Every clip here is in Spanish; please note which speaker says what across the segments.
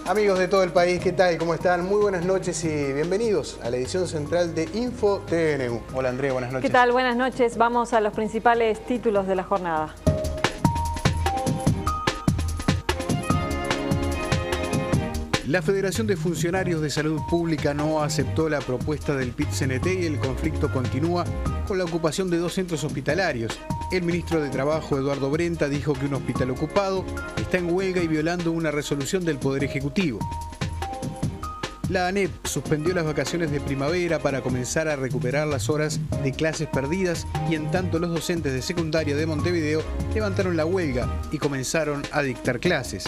Speaker 1: Amigos de todo el país, ¿qué tal? ¿Cómo están? Muy buenas noches y bienvenidos a la edición central de Info TVNU. Hola Andrea, buenas noches.
Speaker 2: ¿Qué tal? Buenas noches. Vamos a los principales títulos de la jornada.
Speaker 1: La Federación de Funcionarios de Salud Pública no aceptó la propuesta del PIT-CNT y el conflicto continúa con la ocupación de 2 centros hospitalarios. El ministro de Trabajo, Eduardo Brenta, dijo que un hospital ocupado está en huelga y violando una resolución del Poder Ejecutivo. La ANEP suspendió las vacaciones de primavera para comenzar a recuperar las horas de clases perdidas y en tanto los docentes de secundaria de Montevideo levantaron la huelga y comenzaron a dictar clases.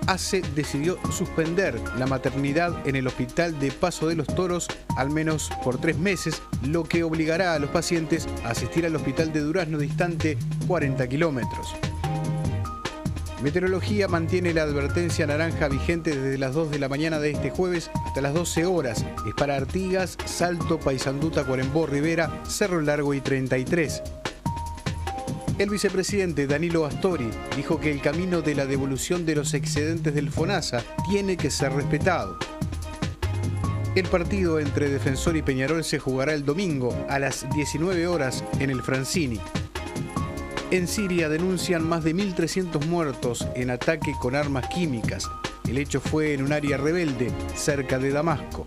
Speaker 1: ACE decidió suspender la maternidad en el hospital de Paso de los Toros al menos por 3 meses, lo que obligará a los pacientes a asistir al hospital de Durazno distante 40 kilómetros. Meteorología mantiene la advertencia naranja vigente desde las 2 de la mañana de este jueves hasta las 12 horas. Es para Artigas, Salto, Paysandú, Tacuarembó, Rivera, Cerro Largo y 33. El vicepresidente Danilo Astori dijo que el camino de la devolución de los excedentes del FONASA tiene que ser respetado. El partido entre Defensor y Peñarol se jugará el domingo a las 19 horas en el Francini. En Siria denuncian más de 1.300 muertos en ataque con armas químicas. El hecho fue en un área rebelde cerca de Damasco.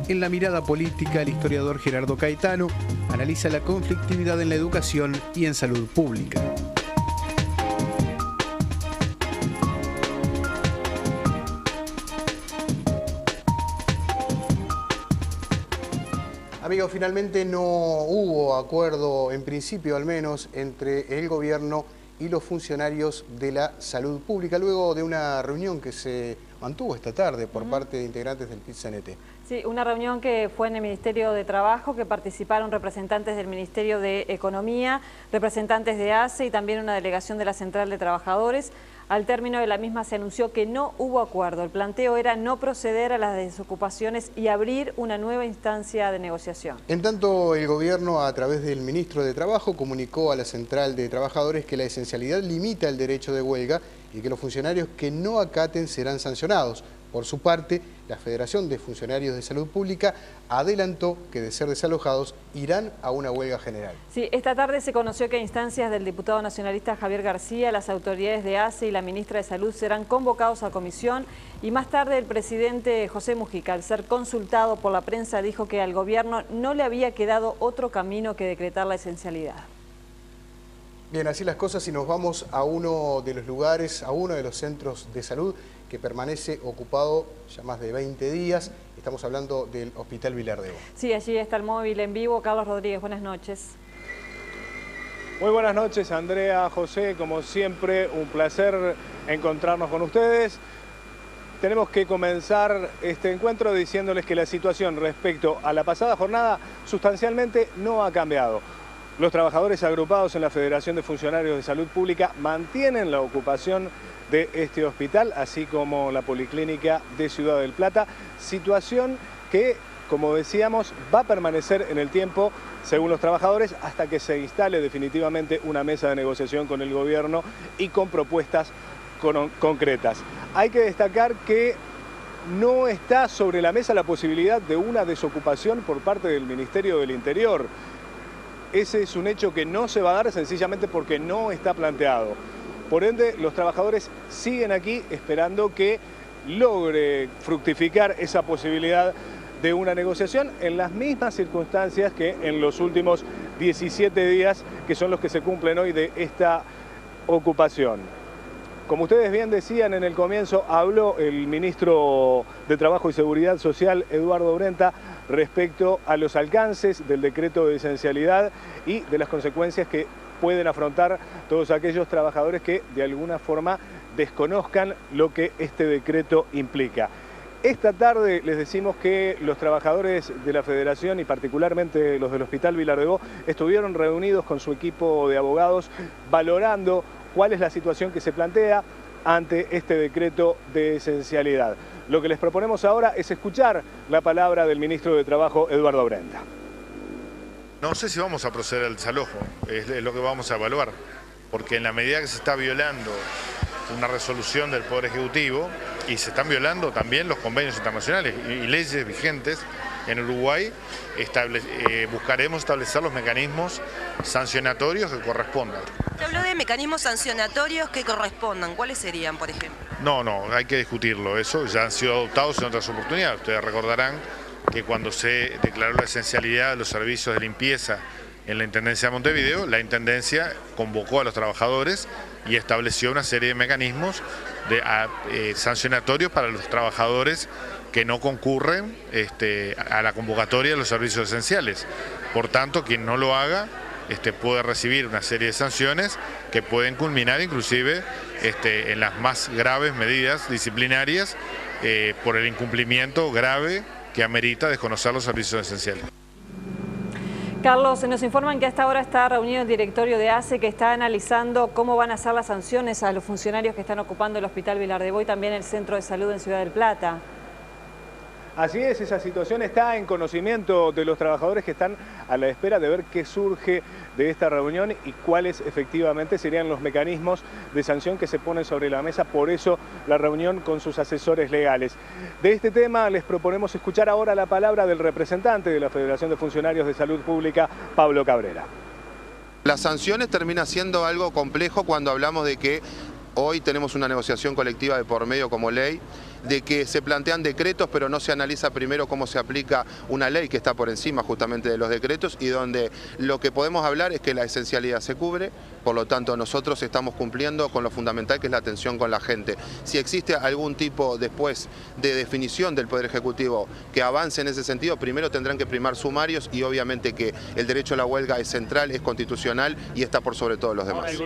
Speaker 1: En la mirada política, el historiador Gerardo Caetano analiza la conflictividad en la educación y en salud pública. Amigos, finalmente no hubo acuerdo, en principio al menos, entre el gobierno y los funcionarios de la salud pública, luego de una reunión que se mantuvo esta tarde por parte de integrantes del PIT-CNT.
Speaker 2: Sí, una reunión que fue en el Ministerio de Trabajo, que participaron representantes del Ministerio de Economía, representantes de ACE y también una delegación de la Central de Trabajadores. Al término de la misma se anunció que no hubo acuerdo. El planteo era no proceder a las desocupaciones y abrir una nueva instancia de negociación. En tanto, el gobierno, a través del ministro de Trabajo, comunicó a la Central de Trabajadores que la esencialidad limita el derecho de huelga y que los funcionarios que no acaten serán sancionados. Por su parte, la Federación de Funcionarios de Salud Pública adelantó que de ser desalojados irán a una huelga general. Sí, esta tarde se conoció que a instancias del diputado nacionalista Javier García, las autoridades de ACE y la ministra de Salud serán convocados a comisión y más tarde el presidente José Mujica, al ser consultado por la prensa, dijo que al gobierno no le había quedado otro camino que decretar la esencialidad. Bien, así las cosas y nos vamos a uno de los lugares, a uno de los centros de salud que permanece ocupado ya más de 20 días. Estamos hablando del Hospital Vilar de Bo. Sí, allí está el móvil en vivo. Carlos Rodríguez, buenas noches.
Speaker 3: Muy buenas noches, Andrea, José. Como siempre, un placer encontrarnos con ustedes. Tenemos que comenzar este encuentro diciéndoles que la situación respecto a la pasada jornada sustancialmente no ha cambiado. Los trabajadores agrupados en la Federación de Funcionarios de Salud Pública mantienen la ocupación de este hospital, así como la Policlínica de Ciudad del Plata, situación que, como decíamos, va a permanecer en el tiempo, según los trabajadores, hasta que se instale definitivamente una mesa de negociación con el gobierno y con propuestas concretas. Hay que destacar que no está sobre la mesa la posibilidad de una desocupación por parte del Ministerio del Interior. Ese es un hecho que no se va a dar sencillamente porque no está planteado. Por ende, los trabajadores siguen aquí esperando que logre fructificar esa posibilidad de una negociación en las mismas circunstancias que en los últimos 17 días, que son los que se cumplen hoy de esta ocupación. Como ustedes bien decían en el comienzo, habló el ministro de Trabajo y Seguridad Social, Eduardo Brenta, respecto a los alcances del decreto de esencialidad y de las consecuencias que pueden afrontar todos aquellos trabajadores que de alguna forma desconozcan lo que este decreto implica. Esta tarde les decimos que los trabajadores de la Federación y particularmente los del Hospital Vilar de Bo estuvieron reunidos con su equipo de abogados valorando cuál es la situación que se plantea ante este decreto de esencialidad. Lo que les proponemos ahora es escuchar la palabra del ministro de Trabajo, Eduardo Brenta.
Speaker 4: No sé si vamos a proceder al desalojo, es lo que vamos a evaluar, porque en la medida que se está violando una resolución del Poder Ejecutivo y se están violando también los convenios internacionales y leyes vigentes en Uruguay. Buscaremos establecer los mecanismos sancionatorios que correspondan.
Speaker 5: Se habló de mecanismos sancionatorios que correspondan. ¿Cuáles serían, por ejemplo?
Speaker 4: No, hay que discutirlo. Eso ya han sido adoptados en otras oportunidades. Ustedes recordarán que cuando se declaró la esencialidad de los servicios de limpieza en la Intendencia de Montevideo, la Intendencia convocó a los trabajadores y estableció una serie de mecanismos sancionatorios para los trabajadores que no concurren a la convocatoria de los servicios esenciales. Por tanto, quien no lo haga puede recibir una serie de sanciones que pueden culminar inclusive en las más graves medidas disciplinarias por el incumplimiento grave que amerita desconocer los servicios esenciales.
Speaker 2: Carlos, nos informan que hasta ahora está reunido el directorio de ACE que está analizando cómo van a ser las sanciones a los funcionarios que están ocupando el Hospital Vilar de Bo y también el Centro de Salud en Ciudad del Plata.
Speaker 3: Así es, esa situación está en conocimiento de los trabajadores que están a la espera de ver qué surge de esta reunión y cuáles efectivamente serían los mecanismos de sanción que se ponen sobre la mesa. Por eso la reunión con sus asesores legales. De este tema les proponemos escuchar ahora la palabra del representante de la Federación de Funcionarios de Salud Pública, Pablo Cabrera.
Speaker 6: Las sanciones termina siendo algo complejo cuando hablamos de que hoy tenemos una negociación colectiva de por medio como ley, de que se plantean decretos pero no se analiza primero cómo se aplica una ley que está por encima justamente de los decretos y donde lo que podemos hablar es que la esencialidad se cubre, por lo tanto nosotros estamos cumpliendo con lo fundamental que es la atención con la gente. Si existe algún tipo después de definición del Poder Ejecutivo que avance en ese sentido, primero tendrán que primar sumarios y obviamente que el derecho a la huelga es central, es constitucional y está por sobre todos los demás.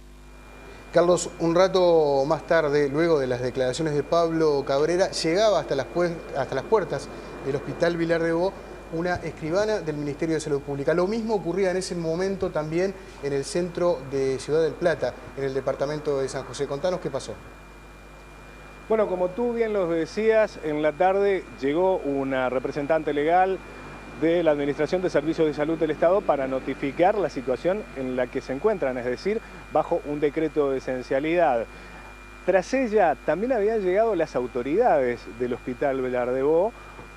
Speaker 1: Carlos, un rato más tarde, luego de las declaraciones de Pablo Cabrera, llegaba hasta las puertas del Hospital Vilar de Bo una escribana del Ministerio de Salud Pública. Lo mismo ocurría en ese momento también en el centro de Ciudad del Plata, en el departamento de San José. Contanos qué pasó.
Speaker 3: Bueno, como tú bien lo decías, en la tarde llegó una representante legal de la Administración de Servicios de Salud del Estado para notificar la situación en la que se encuentran, es decir, bajo un decreto de esencialidad. Tras ella también habían llegado las autoridades del Hospital Vilar de Bo,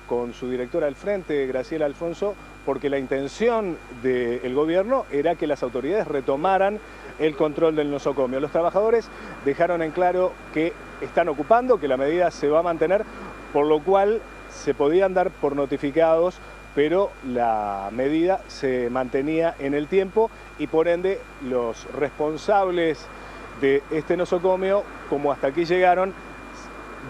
Speaker 3: con su directora al frente, Graciela Alfonso, porque la intención del gobierno era que las autoridades retomaran el control del nosocomio. Los trabajadores dejaron en claro que están ocupando, que la medida se va a mantener, por lo cual se podían dar por notificados, pero la medida se mantenía en el tiempo y por ende los responsables de este nosocomio, como hasta aquí llegaron,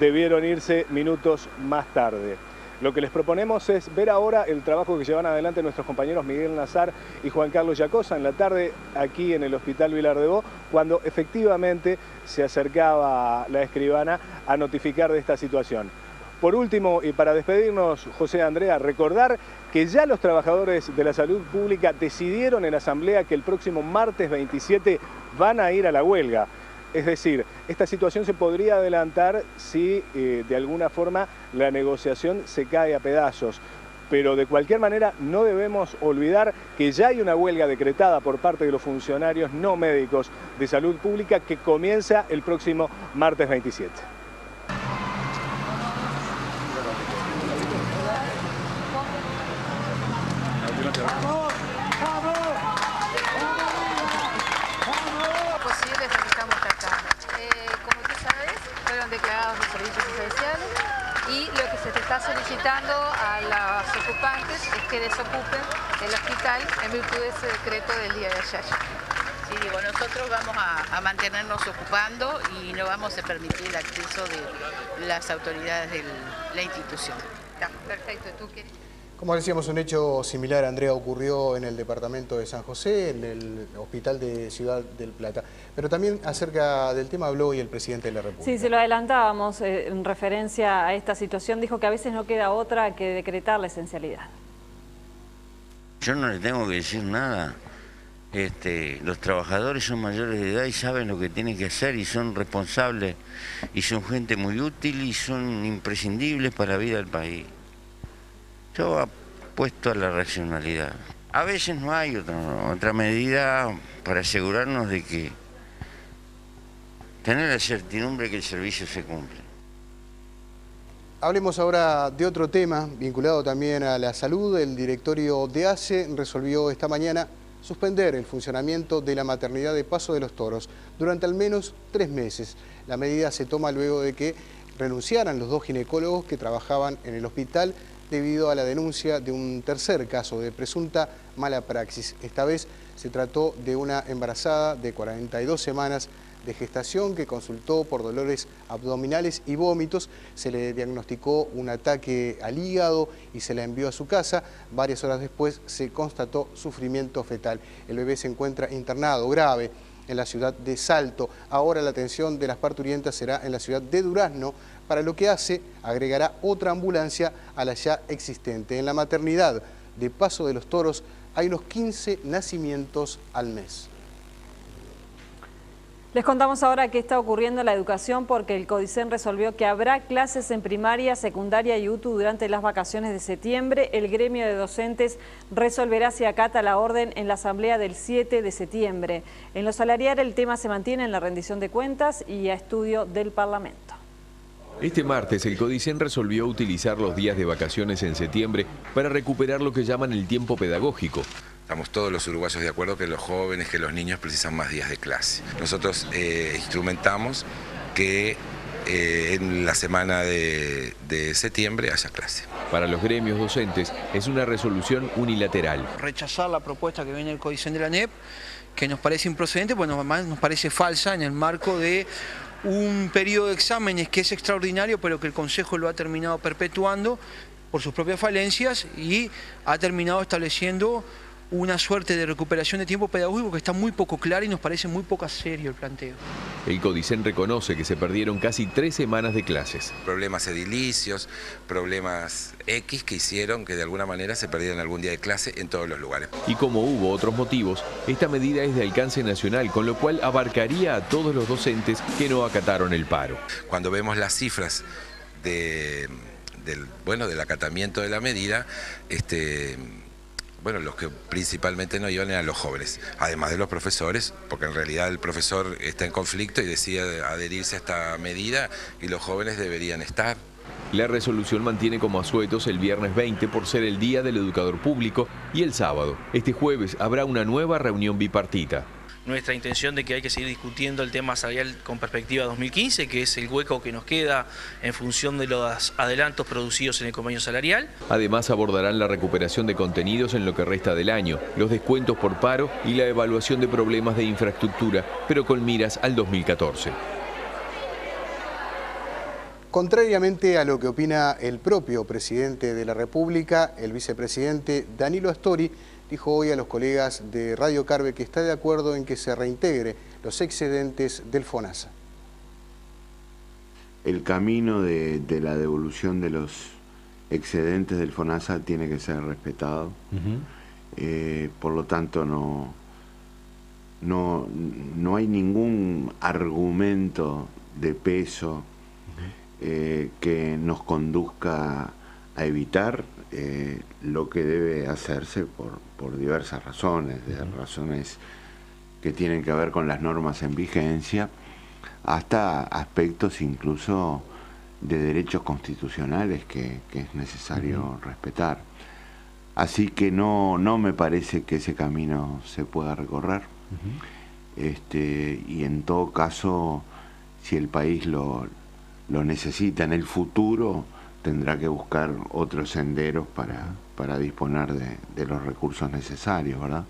Speaker 3: debieron irse minutos más tarde. Lo que les proponemos es ver ahora el trabajo que llevan adelante nuestros compañeros Miguel Nazar y Juan Carlos Yacosa en la tarde aquí en el Hospital Vilar de Bo, cuando efectivamente se acercaba la escribana a notificar de esta situación. Por último, y para despedirnos, José Andrea, recordar que ya los trabajadores de la salud pública decidieron en asamblea que el próximo martes 27 van a ir a la huelga. Es decir, esta situación se podría adelantar si de alguna forma la negociación se cae a pedazos. Pero de cualquier manera no debemos olvidar que ya hay una huelga decretada por parte de los funcionarios no médicos de salud pública que comienza el próximo martes 27.
Speaker 7: Posibles lo que estamos tratando. Como tú sabes, fueron declarados los servicios esenciales y lo que se te está solicitando a los ocupantes es que desocupen el hospital en virtud de ese decreto del día de ayer.
Speaker 8: Sí, digo, nosotros vamos a mantenernos ocupando y no vamos a permitir el acceso de las autoridades de la institución.
Speaker 7: Está, perfecto. ¿Tú quieres?
Speaker 1: Como decíamos, un hecho similar, Andrea, ocurrió en el departamento de San José, en el Hospital de Ciudad del Plata. Pero también acerca del tema habló hoy el presidente de la República.
Speaker 2: Sí, se lo adelantábamos en referencia a esta situación. Dijo que a veces no queda otra que decretar la esencialidad.
Speaker 9: Yo no le tengo que decir nada. Los trabajadores son mayores de edad y saben lo que tienen que hacer y son responsables y son gente muy útil y son imprescindibles para la vida del país. Yo apuesto a la racionalidad. A veces no hay otra medida para asegurarnos de que tener la certidumbre que el servicio se cumple.
Speaker 1: Hablemos ahora de otro tema vinculado también a la salud. El directorio de ACE resolvió esta mañana suspender el funcionamiento de la maternidad de Paso de los Toros durante al menos 3 meses. La medida se toma luego de que renunciaran los 2 ginecólogos que trabajaban en el hospital debido a la denuncia de un tercer caso de presunta mala praxis. Esta vez se trató de una embarazada de 42 semanas de gestación que consultó por dolores abdominales y vómitos. Se le diagnosticó un ataque al hígado y se la envió a su casa. Varias horas después se constató sufrimiento fetal. El bebé se encuentra internado grave en la ciudad de Salto. Ahora la atención de las parturientas será en la ciudad de Durazno, para lo que ACE agregará otra ambulancia a la ya existente. En la maternidad de Paso de los Toros hay unos 15 nacimientos al mes.
Speaker 2: Les contamos ahora qué está ocurriendo en la educación, porque el CODICEN resolvió que habrá clases en primaria, secundaria y UTU durante las vacaciones de septiembre. El gremio de docentes resolverá si acata la orden en la asamblea del 7 de septiembre. En lo salarial el tema se mantiene en la rendición de cuentas y a estudio del Parlamento.
Speaker 10: Este martes el CODICEN resolvió utilizar los días de vacaciones en septiembre para recuperar lo que llaman el tiempo pedagógico.
Speaker 11: Estamos todos los uruguayos de acuerdo que los jóvenes, que los niños precisan más días de clase. Nosotros instrumentamos que en la semana de septiembre haya clase.
Speaker 10: Para los gremios docentes es una resolución unilateral.
Speaker 12: Rechazar la propuesta que viene del CODICEN de la ANEP, que nos parece improcedente, pues además nos parece falsa en el marco de un periodo de exámenes que es extraordinario, pero que el Consejo lo ha terminado perpetuando por sus propias falencias y ha terminado estableciendo una suerte de recuperación de tiempo pedagógico que está muy poco clara y nos parece muy poco serio el planteo.
Speaker 10: El CODICEN reconoce que se perdieron casi 3 semanas de clases.
Speaker 11: Problemas edilicios, problemas X que hicieron que de alguna manera se perdieran algún día de clase en todos los lugares.
Speaker 10: Y como hubo otros motivos, esta medida es de alcance nacional, con lo cual abarcaría a todos los docentes que no acataron el paro.
Speaker 11: Cuando vemos las cifras del acatamiento de la medida, los que principalmente no iban eran los jóvenes, además de los profesores, porque en realidad el profesor está en conflicto y decide adherirse a esta medida y los jóvenes deberían estar.
Speaker 10: La resolución mantiene como asuetos el viernes 20 por ser el Día del Educador Público y el sábado. Este jueves habrá una nueva reunión bipartita.
Speaker 13: Nuestra intención de que hay que seguir discutiendo el tema salarial con perspectiva 2015, que es el hueco que nos queda en función de los adelantos producidos en el convenio salarial.
Speaker 10: Además abordarán la recuperación de contenidos en lo que resta del año, los descuentos por paro y la evaluación de problemas de infraestructura, pero con miras al 2014.
Speaker 1: Contrariamente a lo que opina el propio presidente de la República, el vicepresidente Danilo Astori dijo hoy a los colegas de Radio Carve que está de acuerdo en que se reintegre los excedentes del FONASA.
Speaker 14: El camino de la devolución de los excedentes del FONASA tiene que ser respetado. Por lo tanto, no hay ningún argumento de peso que nos conduzca a evitar lo que debe hacerse por diversas razones, razones que tienen que ver con las normas en vigencia, hasta aspectos incluso de derechos constitucionales que es necesario respetar. Así que no me parece que ese camino se pueda recorrer. Y en todo caso, si el país lo necesita en el futuro, tendrá que buscar otros senderos para disponer de los recursos necesarios, ¿verdad?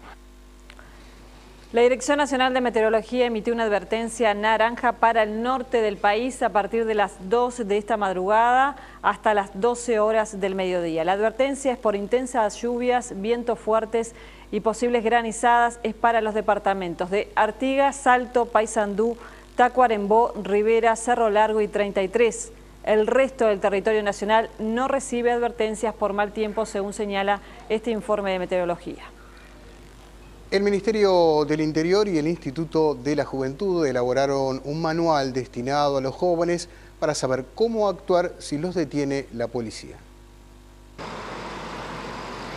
Speaker 2: La Dirección Nacional de Meteorología emitió una advertencia naranja para el norte del país a partir de las 2 de esta madrugada hasta las 12 horas del mediodía. La advertencia es por intensas lluvias, vientos fuertes y posibles granizadas. Es para los departamentos de Artigas, Salto, Paysandú, Tacuarembó, Rivera, Cerro Largo y 33. El resto del territorio nacional no recibe advertencias por mal tiempo, según señala este informe de meteorología.
Speaker 1: El Ministerio del Interior y el Instituto de la Juventud elaboraron un manual destinado a los jóvenes para saber cómo actuar si los detiene la policía.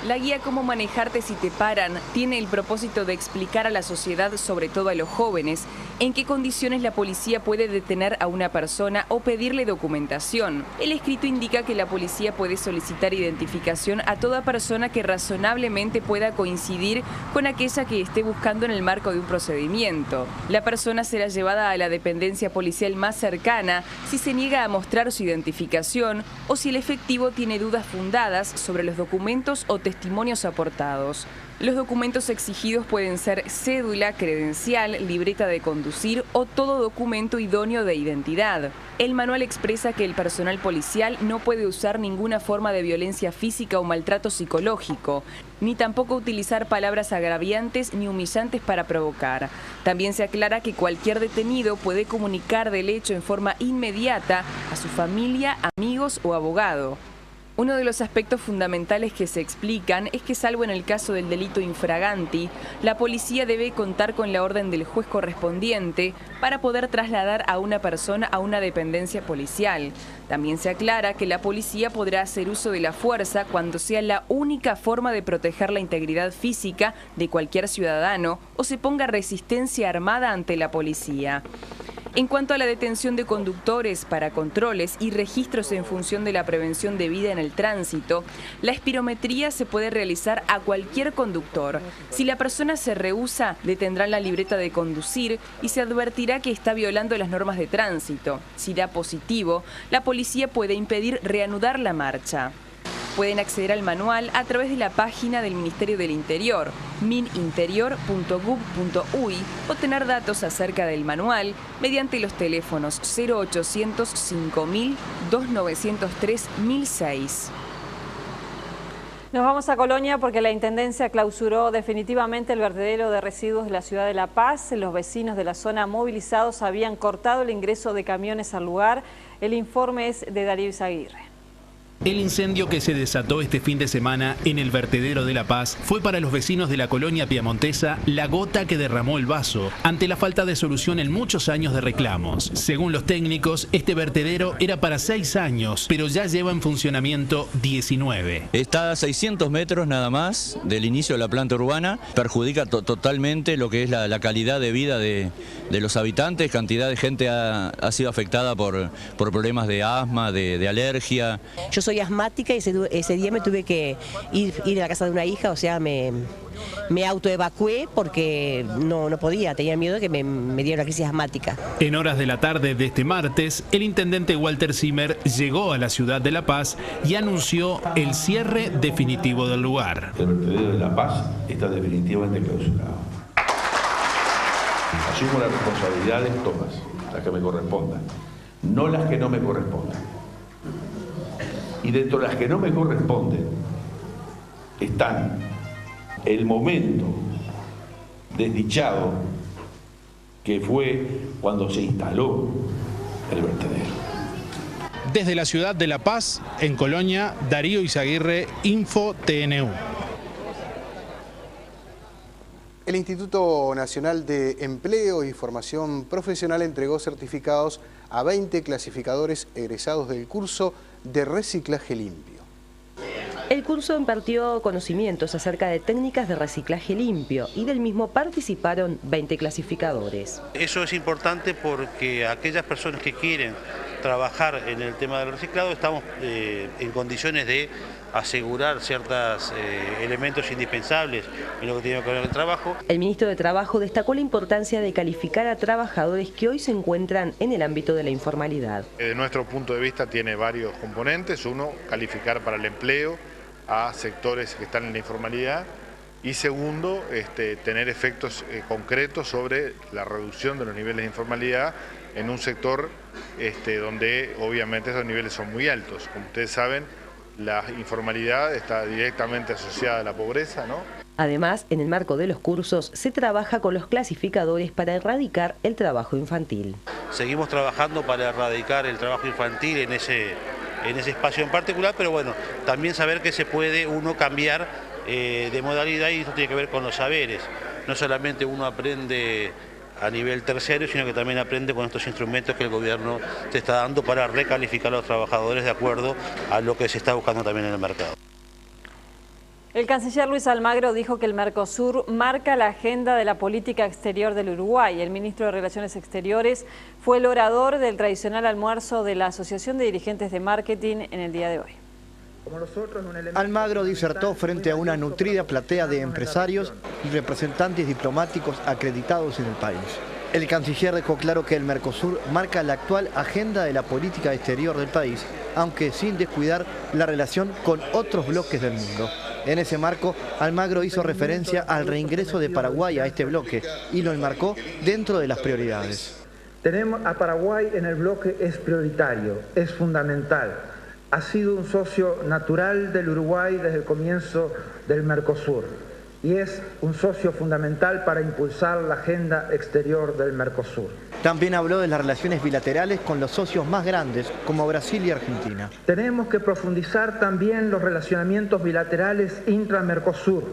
Speaker 15: La guía Cómo manejarte si te paran tiene el propósito de explicar a la sociedad, sobre todo a los jóvenes, en qué condiciones la policía puede detener a una persona o pedirle documentación. El escrito indica que la policía puede solicitar identificación a toda persona que razonablemente pueda coincidir con aquella que esté buscando en el marco de un procedimiento. La persona será llevada a la dependencia policial más cercana si se niega a mostrar su identificación o si el efectivo tiene dudas fundadas sobre los documentos o testimonios aportados. Los documentos exigidos pueden ser cédula, credencial, libreta de conducir o todo documento idóneo de identidad. El manual expresa que el personal policial no puede usar ninguna forma de violencia física o maltrato psicológico, ni tampoco utilizar palabras agraviantes ni humillantes para provocar. También se aclara que cualquier detenido puede comunicar del hecho en forma inmediata a su familia, amigos o abogado. Uno de los aspectos fundamentales que se explican es que, salvo en el caso del delito infraganti, la policía debe contar con la orden del juez correspondiente para poder trasladar a una persona a una dependencia policial. También se aclara que la policía podrá hacer uso de la fuerza cuando sea la única forma de proteger la integridad física de cualquier ciudadano o se ponga resistencia armada ante la policía. En cuanto a la detención de conductores para controles y registros en función de la prevención debida en el tránsito, la espirometría se puede realizar a cualquier conductor. Si la persona se rehúsa, detendrán la libreta de conducir y se advertirá que está violando las normas de tránsito. Si da positivo, la policía puede impedir reanudar la marcha. Pueden acceder al manual a través de la página del Ministerio del Interior, mininterior.gov.uy, o tener datos acerca del manual mediante los teléfonos 0800 5000 2903 1006.
Speaker 2: Nos vamos a Colonia porque la Intendencia clausuró definitivamente el vertedero de residuos de la ciudad de La Paz. Los vecinos de la zona movilizados habían cortado el ingreso de camiones al lugar. El informe es de Darío Izaguirre.
Speaker 16: El incendio que se desató este fin de semana en el vertedero de La Paz fue para los vecinos de la colonia piamontesa la gota que derramó el vaso ante la falta de solución en muchos años de reclamos. Según los técnicos, este vertedero era para 6 años, pero ya lleva en funcionamiento 19.
Speaker 17: Está a 600 metros nada más del inicio de la planta urbana, perjudica totalmente lo que es la calidad de vida de los habitantes. Cantidad de gente ha sido afectada por problemas de asma, de alergia.
Speaker 18: Yo soy asmática y ese día me tuve que ir a la casa de una hija, o sea, me autoevacué porque no podía, tenía miedo de que me diera una crisis asmática.
Speaker 16: En horas de la tarde de este martes, el intendente Walter Zimmer llegó a la ciudad de La Paz y anunció el cierre definitivo del lugar.
Speaker 19: El vertedero de La Paz está definitivamente clausurado. Asumo las responsabilidades todas, las que me correspondan, no las que no me correspondan. Y dentro de las que no me corresponden están el momento desdichado que fue cuando se instaló el vertedero.
Speaker 16: Desde la ciudad de La Paz, en Colonia, Darío Izaguirre, Info TNU.
Speaker 1: El Instituto Nacional de Empleo y Formación Profesional entregó certificados a 20 clasificadores egresados del curso de reciclaje limpio.
Speaker 20: El curso impartió conocimientos acerca de técnicas de reciclaje limpio y del mismo participaron 20 clasificadores.
Speaker 21: Eso es importante porque aquellas personas que quieren trabajar en el tema del reciclado estamos en condiciones de asegurar ciertos elementos indispensables en lo que tiene que ver con el trabajo.
Speaker 20: El ministro de Trabajo destacó la importancia de calificar a trabajadores que hoy se encuentran en el ámbito de la informalidad.
Speaker 4: De nuestro punto de vista tiene varios componentes. Uno, calificar para el empleo a sectores que están en la informalidad. Y segundo, tener efectos concretos sobre la reducción de los niveles de informalidad en un sector donde obviamente esos niveles son muy altos. Como ustedes saben, la informalidad está directamente asociada a la pobreza, ¿no?
Speaker 20: Además, en el marco de los cursos se trabaja con los clasificadores para erradicar el trabajo infantil.
Speaker 21: Seguimos trabajando para erradicar el trabajo infantil en ese espacio en particular, pero bueno, también saber que se puede uno cambiar de modalidad y esto tiene que ver con los saberes. No solamente uno aprende a nivel terciario, sino que también aprende con estos instrumentos que el gobierno te está dando para recalificar a los trabajadores de acuerdo a lo que se está buscando también en el mercado.
Speaker 2: El canciller Luis Almagro dijo que el Mercosur marca la agenda de la política exterior del Uruguay. El ministro de Relaciones Exteriores fue el orador del tradicional almuerzo de la Asociación de Dirigentes de Marketing en el día de hoy.
Speaker 5: Almagro disertó frente a una nutrida platea de empresarios y representantes diplomáticos acreditados en el país. El canciller dejó claro que el Mercosur marca la actual agenda de la política exterior del país, aunque sin descuidar la relación con otros bloques del mundo. En ese marco, Almagro hizo referencia al reingreso de Paraguay a este bloque y lo enmarcó dentro de las prioridades.
Speaker 22: Tenemos a Paraguay en el bloque, es prioritario, es fundamental. Ha sido un socio natural del Uruguay desde el comienzo del Mercosur y es un socio fundamental para impulsar la agenda exterior del Mercosur.
Speaker 5: También habló de las relaciones bilaterales con los socios más grandes, como Brasil y Argentina.
Speaker 22: Tenemos que profundizar también los relacionamientos bilaterales intra-Mercosur,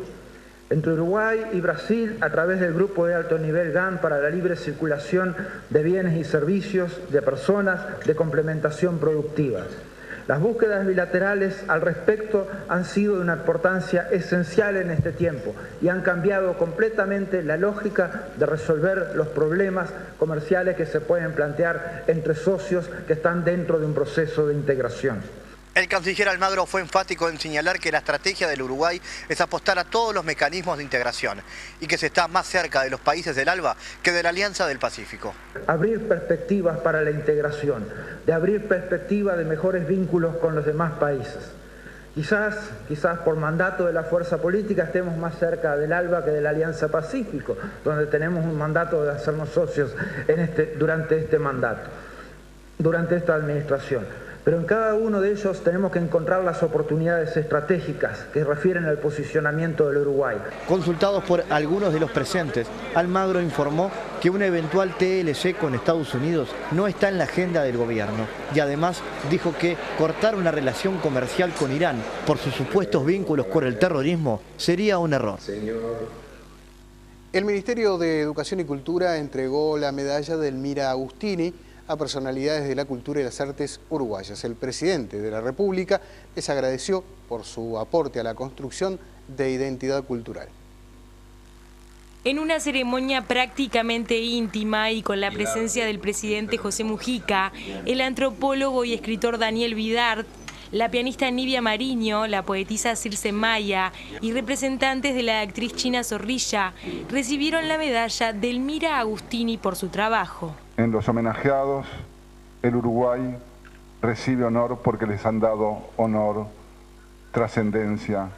Speaker 22: entre Uruguay y Brasil a través del Grupo de Alto Nivel GAN para la libre circulación de bienes y servicios, de personas, de complementación productiva. Las búsquedas bilaterales al respecto han sido de una importancia esencial en este tiempo y han cambiado completamente la lógica de resolver los problemas comerciales que se pueden plantear entre socios que están dentro de un proceso de integración.
Speaker 5: El canciller Almagro fue enfático en señalar que la estrategia del Uruguay es apostar a todos los mecanismos de integración y que se está más cerca de los países del ALBA que de la Alianza del Pacífico.
Speaker 22: Abrir perspectivas para la integración, de abrir perspectivas de mejores vínculos con los demás países. Quizás por mandato de la fuerza política estemos más cerca del ALBA que de la Alianza Pacífico, donde tenemos un mandato de hacernos socios durante este mandato, durante esta administración. Pero en cada uno de ellos tenemos que encontrar las oportunidades estratégicas que refieren al posicionamiento del Uruguay.
Speaker 5: Consultados por algunos de los presentes, Almagro informó que una eventual TLC con Estados Unidos no está en la agenda del gobierno y además dijo que cortar una relación comercial con Irán por sus supuestos vínculos con el terrorismo sería un error.
Speaker 1: El Ministerio de Educación y Cultura entregó la medalla de Elmira Agustini a personalidades de la cultura y las artes uruguayas. El presidente de la República les agradeció por su aporte a la construcción de identidad cultural.
Speaker 23: En una ceremonia prácticamente íntima y con la presencia del presidente José Mujica, el antropólogo y escritor Daniel Vidart, la pianista Nivia Mariño, la poetisa Circe Maya y representantes de la actriz China Zorrilla recibieron la medalla de Elmira Agustini por su trabajo.
Speaker 24: En los homenajeados, el Uruguay recibe honor porque les han dado honor, trascendencia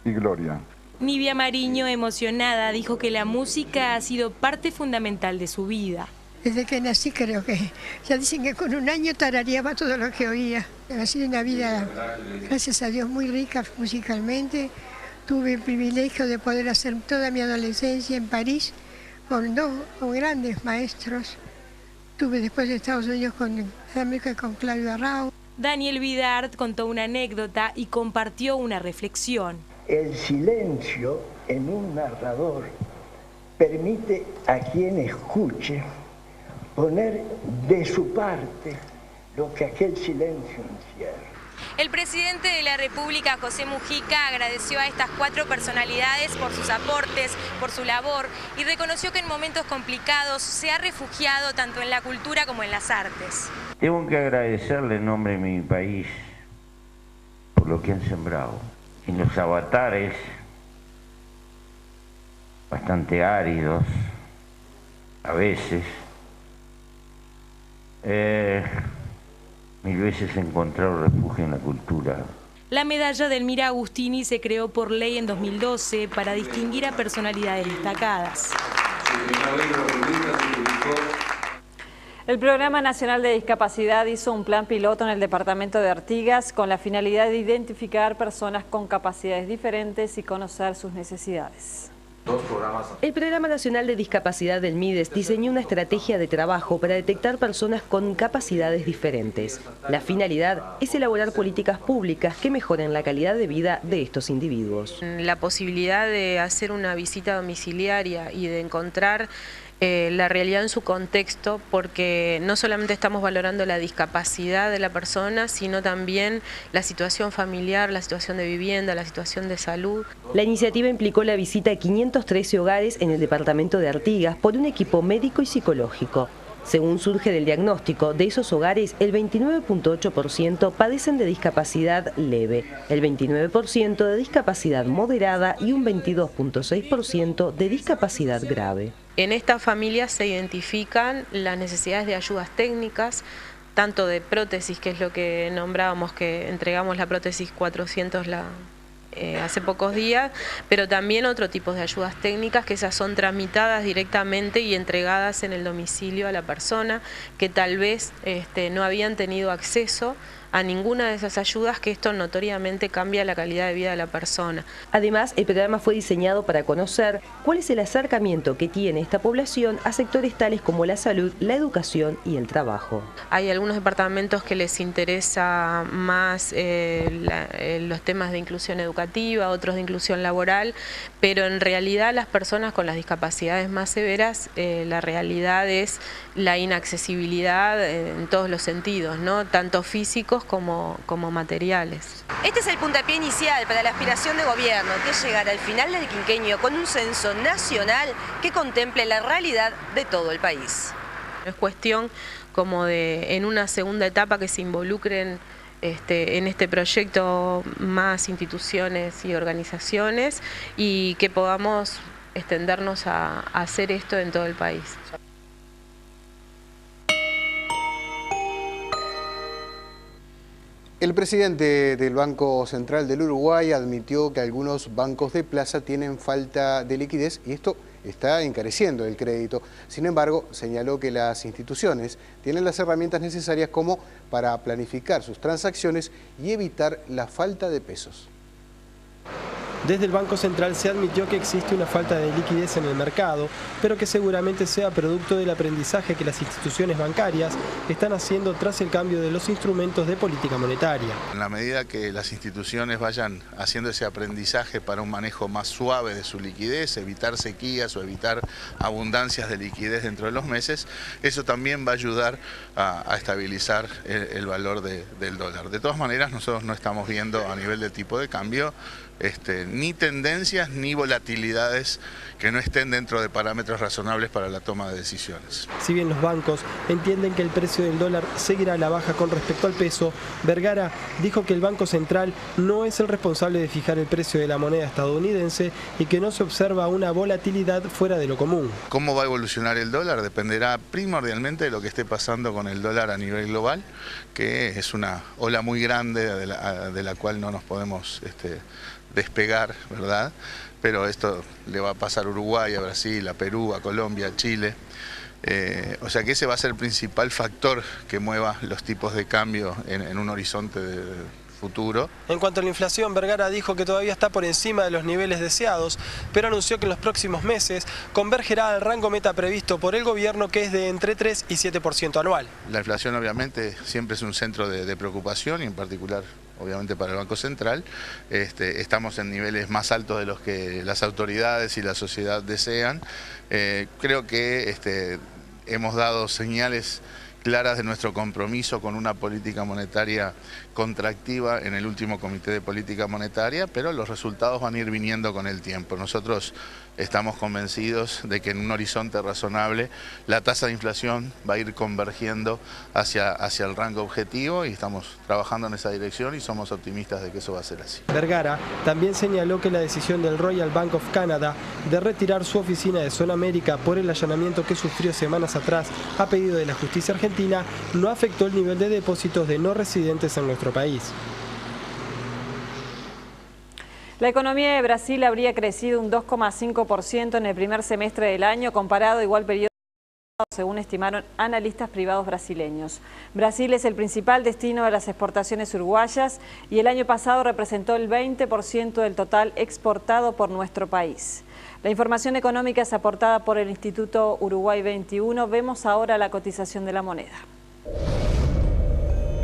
Speaker 24: y gloria.
Speaker 23: Nivia Mariño, emocionada, dijo que la música ha sido parte fundamental de su vida.
Speaker 25: Desde que nací creo que, ya dicen que con un año tarareaba todo lo que oía. Ha sido una vida, gracias a Dios, muy rica musicalmente. Tuve el privilegio de poder hacer toda mi adolescencia en París con dos grandes maestros. Estuve después en Estados Unidos con América y con Claudio Arrau.
Speaker 23: Daniel Vidart contó una anécdota y compartió una reflexión.
Speaker 26: El silencio en un narrador permite a quien escuche poner de su parte lo que aquel silencio encierra.
Speaker 23: El presidente de la República, José Mujica, agradeció a estas 4 personalidades por sus aportes, por su labor y reconoció que en momentos complicados se ha refugiado tanto en la cultura como en las artes.
Speaker 9: Tengo que agradecerle en nombre de mi país por lo que han sembrado. En los avatares bastante áridos, a veces, mil veces he encontrado refugio en la cultura.
Speaker 23: La medalla de Elmira Agustini se creó por ley en 2012 para distinguir a personalidades destacadas.
Speaker 2: El Programa Nacional de Discapacidad hizo un plan piloto en el departamento de Artigas con la finalidad de identificar personas con capacidades diferentes y conocer sus necesidades.
Speaker 20: El Programa Nacional de Discapacidad del MIDES diseñó una estrategia de trabajo para detectar personas con capacidades diferentes. La finalidad es elaborar políticas públicas que mejoren la calidad de vida de estos individuos.
Speaker 27: La posibilidad de hacer una visita domiciliaria y de encontrar
Speaker 3: la realidad en su contexto, porque no solamente estamos valorando la discapacidad de la persona, sino también la situación familiar, la situación de vivienda, la situación de salud.
Speaker 20: La iniciativa implicó la visita a 513 hogares en el departamento de Artigas por un equipo médico y psicológico. Según surge del diagnóstico, de esos hogares el 29.8% padecen de discapacidad leve, el 29% de discapacidad moderada y un 22.6% de discapacidad grave.
Speaker 3: En estas familias se identifican las necesidades de ayudas técnicas, tanto de prótesis, que es lo que nombrábamos, que entregamos la prótesis 400 hace pocos días, pero también otro tipo de ayudas técnicas, que esas son tramitadas directamente y entregadas en el domicilio a la persona, que tal vez no habían tenido acceso a ninguna de esas ayudas, que esto notoriamente cambia la calidad de vida de la persona.
Speaker 20: Además, el programa fue diseñado para conocer cuál es el acercamiento que tiene esta población a sectores tales como la salud, la educación y el trabajo.
Speaker 3: Hay algunos departamentos que les interesa más los temas de inclusión educativa, otros de inclusión laboral, pero en realidad las personas con las discapacidades más severas, la realidad es la inaccesibilidad en todos los sentidos, ¿no? Tanto físicos como materiales.
Speaker 6: Este es el puntapié inicial para la aspiración de gobierno, que es llegar al final del quinquenio con un censo nacional que contemple la realidad de todo el país.
Speaker 3: Es cuestión como de, en una segunda etapa, que se involucren en este proyecto más instituciones y organizaciones, y que podamos extendernos a hacer esto en todo el país.
Speaker 1: El presidente del Banco Central del Uruguay admitió que algunos bancos de plaza tienen falta de liquidez y esto está encareciendo el crédito. Sin embargo, señaló que las instituciones tienen las herramientas necesarias como para planificar sus transacciones y evitar la falta de pesos.
Speaker 7: Desde el Banco Central se admitió que existe una falta de liquidez en el mercado, pero que seguramente sea producto del aprendizaje que las instituciones bancarias están haciendo tras el cambio de los instrumentos de política monetaria.
Speaker 8: En la medida que las instituciones vayan haciendo ese aprendizaje para un manejo más suave de su liquidez, evitar sequías o evitar abundancias de liquidez dentro de los meses, eso también va a ayudar a estabilizar el valor del dólar. De todas maneras, nosotros no estamos viendo a nivel del tipo de cambio ni tendencias ni volatilidades que no estén dentro de parámetros razonables para la toma de decisiones.
Speaker 7: Si bien los bancos entienden que el precio del dólar seguirá a la baja con respecto al peso, Vergara dijo que el Banco Central no es el responsable de fijar el precio de la moneda estadounidense y que no se observa una volatilidad fuera de lo común.
Speaker 8: ¿Cómo va a evolucionar el dólar? Dependerá primordialmente de lo que esté pasando con el dólar a nivel global, que es una ola muy grande de la cual no nos podemos despegar, ¿verdad? Pero esto le va a pasar a Uruguay, a Brasil, a Perú, a Colombia, a Chile. O sea que ese va a ser el principal factor que mueva los tipos de cambio en un horizonte futuro.
Speaker 7: En cuanto a la inflación, Vergara dijo que todavía está por encima de los niveles deseados, pero anunció que en los próximos meses convergerá al rango meta previsto por el gobierno, que es de entre 3 y 7% anual.
Speaker 8: La inflación obviamente siempre es un centro de preocupación, y en particular obviamente para el Banco Central. Estamos en niveles más altos de los que las autoridades y la sociedad desean. Creo que hemos dado señales claras de nuestro compromiso con una política monetaria contractiva en el último Comité de Política Monetaria, pero los resultados van a ir viniendo con el tiempo. Nosotros estamos convencidos de que en un horizonte razonable la tasa de inflación va a ir convergiendo hacia el rango objetivo, y estamos trabajando en esa dirección y somos optimistas de que eso va a ser así.
Speaker 7: Vergara también señaló que la decisión del Royal Bank of Canada de retirar su oficina de Zona América por el allanamiento que sufrió semanas atrás a pedido de la justicia argentina no afectó el nivel de depósitos de no residentes en nuestro país.
Speaker 2: La economía de Brasil habría crecido un 2,5% en el primer semestre del año, comparado a igual periodo, según estimaron analistas privados brasileños. Brasil es el principal destino de las exportaciones uruguayas y el año pasado representó el 20% del total exportado por nuestro país. La información económica es aportada por el Instituto Uruguay 21. Vemos ahora la cotización de la moneda.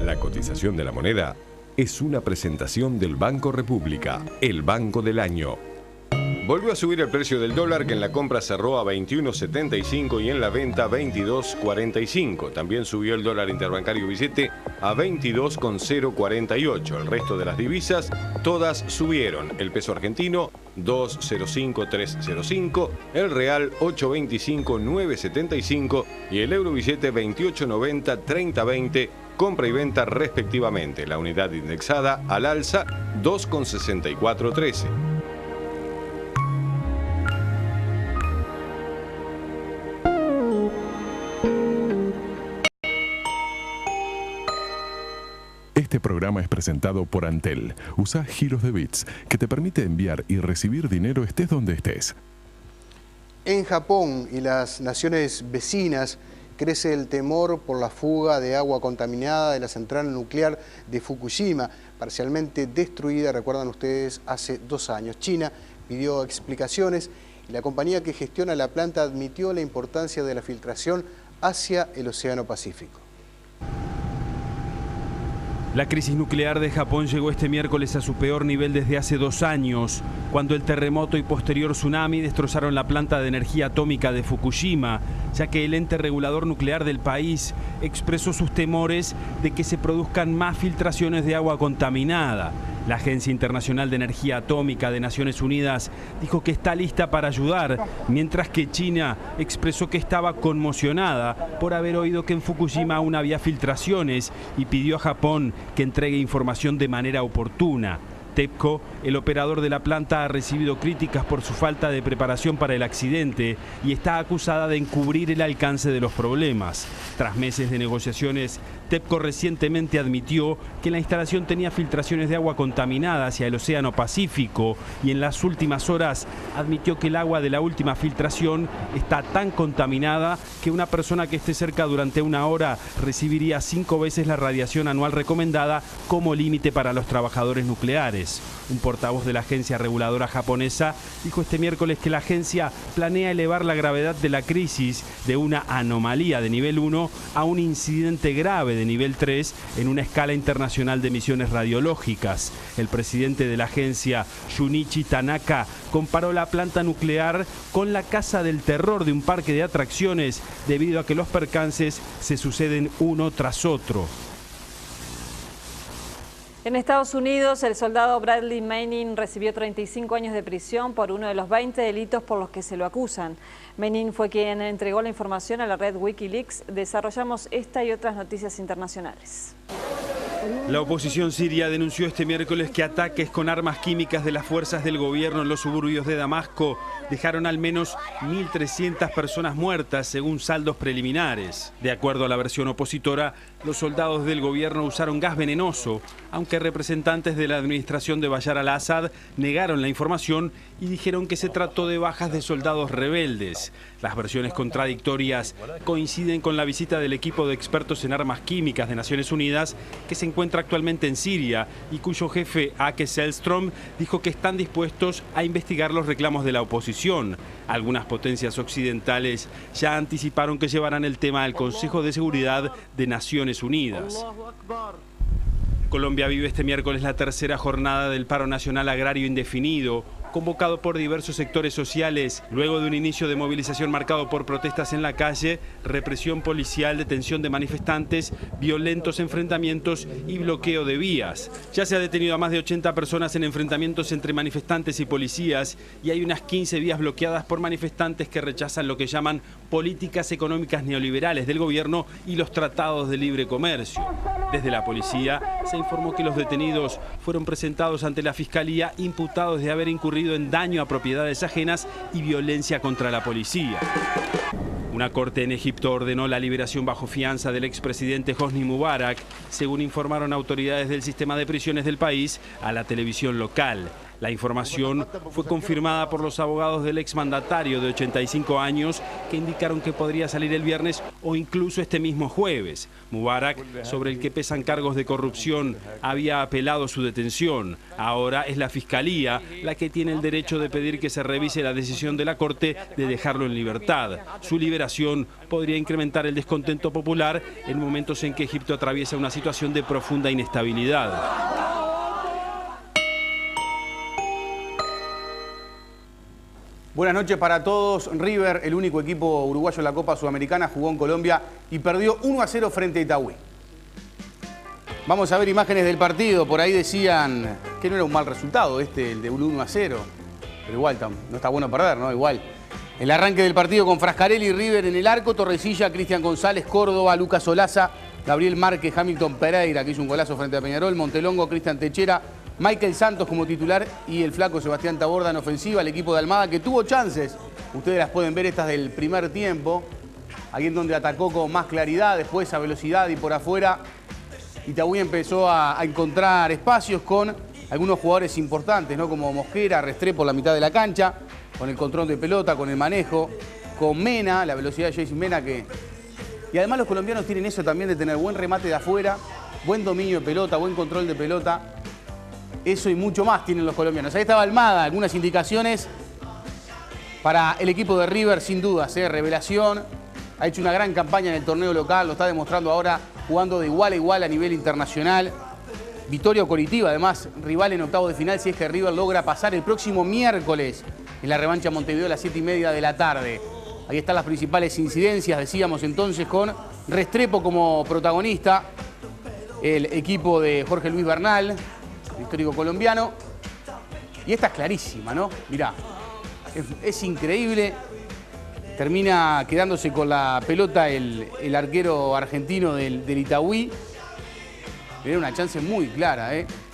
Speaker 11: La cotización de la moneda es una presentación del Banco República, el banco del año.
Speaker 10: Volvió a subir el precio del dólar, que en la compra cerró a 21.75 y en la venta 22.45. También subió el dólar interbancario billete a 22.048. El resto de las divisas todas subieron. El peso argentino 2.05305, el real 8.25.975 y el euro billete 28.90.3020, compra y venta respectivamente. La unidad indexada al alza 2.6413.
Speaker 11: Este programa es presentado por Antel. Usa giros de bits, que te permite enviar y recibir dinero estés donde estés.
Speaker 1: En Japón y las naciones vecinas crece el temor por la fuga de agua contaminada de la central nuclear de Fukushima, parcialmente destruida, recuerdan ustedes, hace 2 años. China pidió explicaciones y la compañía que gestiona la planta admitió la importancia de la filtración hacia el Océano Pacífico.
Speaker 12: La crisis nuclear de Japón llegó este miércoles a su peor nivel desde hace 2 años, cuando el terremoto y posterior tsunami destrozaron la planta de energía atómica de Fukushima, ya que el ente regulador nuclear del país expresó sus temores de que se produzcan más filtraciones de agua contaminada. La Agencia Internacional de Energía Atómica de Naciones Unidas dijo que está lista para ayudar, mientras que China expresó que estaba conmocionada por haber oído que en Fukushima aún había filtraciones y pidió a Japón que entregue información de manera oportuna. TEPCO, el operador de la planta, ha recibido críticas por su falta de preparación para el accidente y está acusada de encubrir el alcance de los problemas. Tras meses de negociaciones, TEPCO recientemente admitió que la instalación tenía filtraciones de agua contaminada hacia el Océano Pacífico y en las últimas horas admitió que el agua de la última filtración está tan contaminada que una persona que esté cerca durante 1 hora recibiría 5 veces la radiación anual recomendada como límite para los trabajadores nucleares. Un portavoz de la agencia reguladora japonesa dijo este miércoles que la agencia planea elevar la gravedad de la crisis de una anomalía de nivel 1 a un incidente grave de nivel 3 en una escala internacional de emisiones radiológicas. El presidente de la agencia, Junichi Tanaka, comparó la planta nuclear con la casa del terror de un parque de atracciones debido a que los percances se suceden uno tras otro.
Speaker 2: En Estados Unidos, el soldado Bradley Manning recibió 35 años de prisión por uno de los 20 delitos por los que se lo acusan. Manning fue quien entregó la información a la red Wikileaks. Desarrollamos esta y otras noticias internacionales.
Speaker 12: La oposición siria denunció este miércoles que ataques con armas químicas de las fuerzas del gobierno en los suburbios de Damasco dejaron al menos 1.300 personas muertas, según saldos preliminares. De acuerdo a la versión opositora, los soldados del gobierno usaron gas venenoso, aunque representantes de la administración de Bashar al-Assad negaron la información y dijeron que se trató de bajas de soldados rebeldes. Las versiones contradictorias coinciden con la visita del equipo de expertos en armas químicas de Naciones Unidas que se encuentra actualmente en Siria y cuyo jefe, Ake Sellström, dijo que están dispuestos a investigar los reclamos de la oposición. Algunas potencias occidentales ya anticiparon que llevarán el tema al Consejo de Seguridad de Naciones Unidas. Colombia vive este miércoles la tercera jornada del paro nacional agrario indefinido, convocado por diversos sectores sociales, luego de un inicio de movilización marcado por protestas en la calle, represión policial, detención de manifestantes, violentos enfrentamientos y bloqueo de vías. Ya se ha detenido a más de 80 personas en enfrentamientos entre manifestantes y policías y hay unas 15 vías bloqueadas por manifestantes que rechazan lo que llaman políticas económicas neoliberales del gobierno y los tratados de libre comercio. Desde la policía se informó que los detenidos fueron presentados ante la Fiscalía imputados de haber incurrido en daño a propiedades ajenas y violencia contra la policía. Una corte en Egipto ordenó la liberación bajo fianza del expresidente Hosni Mubarak, según informaron autoridades del sistema de prisiones del país a la televisión local. La información fue confirmada por los abogados del exmandatario de 85 años que indicaron que podría salir el viernes o incluso este mismo jueves. Mubarak, sobre el que pesan cargos de corrupción, había apelado su detención. Ahora es la Fiscalía la que tiene el derecho de pedir que se revise la decisión de la Corte de dejarlo en libertad. Su liberación podría incrementar el descontento popular en momentos en que Egipto atraviesa una situación de profunda inestabilidad.
Speaker 1: Buenas noches para todos. River, el único equipo uruguayo en la Copa Sudamericana, jugó en Colombia y perdió 1-0 frente a Itagüí. Vamos a ver imágenes del partido. Por ahí decían que no era un mal resultado el de 1-0. Pero igual no está bueno perder, ¿no? Igual. El arranque del partido con Frascarelli y River en el arco, Torrecilla, Cristian González, Córdoba, Lucas Solaza, Gabriel Márquez, Hamilton Pereira, que hizo un golazo frente a Peñarol, Montelongo, Cristian Techera, Michael Santos como titular y el flaco Sebastián Taborda en ofensiva, el equipo de Almada que tuvo chances. Ustedes las pueden ver, estas del primer tiempo, ahí en donde atacó con más claridad, después a velocidad y por afuera. Itagüí empezó a encontrar espacios con algunos jugadores importantes, ¿no? Como Mosquera, Restrepo por la mitad de la cancha, con el control de pelota, con el manejo, con Mena, la velocidad de Jason Mena que... Y además los colombianos tienen eso también de tener buen remate de afuera, buen dominio de pelota, buen control de pelota. Eso y mucho más tienen los colombianos. Ahí estaba Almada, algunas indicaciones para el equipo de River, sin dudas, revelación. Ha hecho una gran campaña en el torneo local, lo está demostrando ahora jugando de igual a igual a nivel internacional. Victoria Coritiba, además, rival en octavos de final si es que River logra pasar el próximo miércoles en la revancha Montevideo a las 7:30 de la tarde. Ahí están las principales incidencias, decíamos entonces, con Restrepo como protagonista, el equipo de Jorge Luis Bernal, el histórico colombiano. Y esta es clarísima, ¿no? Mirá, es increíble. Termina quedándose con la pelota el arquero argentino del Itagüí. Era una chance muy clara,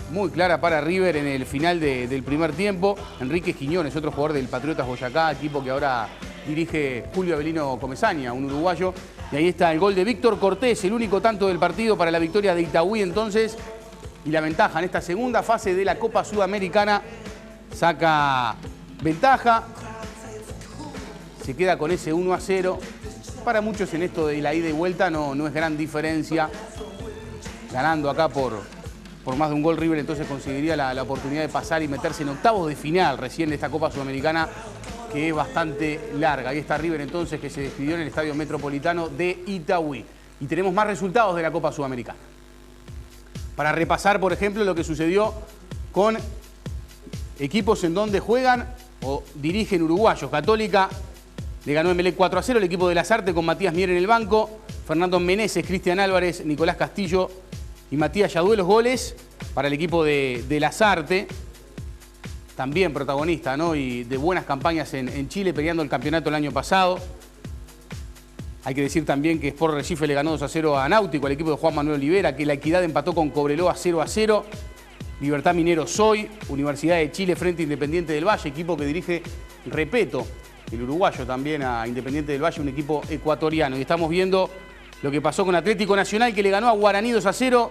Speaker 1: muy clara para River en el final del primer tiempo. Enrique Quiñones, otro jugador del Patriotas Boyacá, equipo que ahora dirige Julio Avelino Comesaña, un uruguayo. Y ahí está el gol de Víctor Cortés, el único tanto del partido para la victoria de Itagüí entonces. Y la ventaja en esta segunda fase de la Copa Sudamericana. Saca ventaja. Se queda con ese 1-0. Para muchos en esto de la ida y vuelta no es gran diferencia. Ganando acá por más de un gol, River entonces conseguiría la oportunidad de pasar y meterse en octavos de final recién de esta Copa Sudamericana, que es bastante larga. Ahí está River entonces, que se despidió en el Estadio Metropolitano de Itagüí. Y tenemos más resultados de la Copa Sudamericana. Para repasar, por ejemplo, lo que sucedió con equipos en donde juegan o dirigen uruguayos. Católica le ganó Emelec 4-0, el equipo de Lasarte con Matías Mier en el banco, Fernando Meneses, Cristian Álvarez, Nicolás Castillo y Matías Yadú los goles para el equipo de Lasarte. También protagonista, ¿no? Y de buenas campañas en Chile, peleando el campeonato el año pasado. Hay que decir también que Sport Recife le ganó 2-0 a Náutico, al equipo de Juan Manuel Olivera, que La Equidad empató con Cobreloa 0-0. Libertad Minero Soy, Universidad de Chile frente a Independiente del Valle, equipo que dirige Repeto, el uruguayo también a Independiente del Valle, un equipo ecuatoriano. Y estamos viendo lo que pasó con Atlético Nacional, que le ganó a Guaraní 2-0.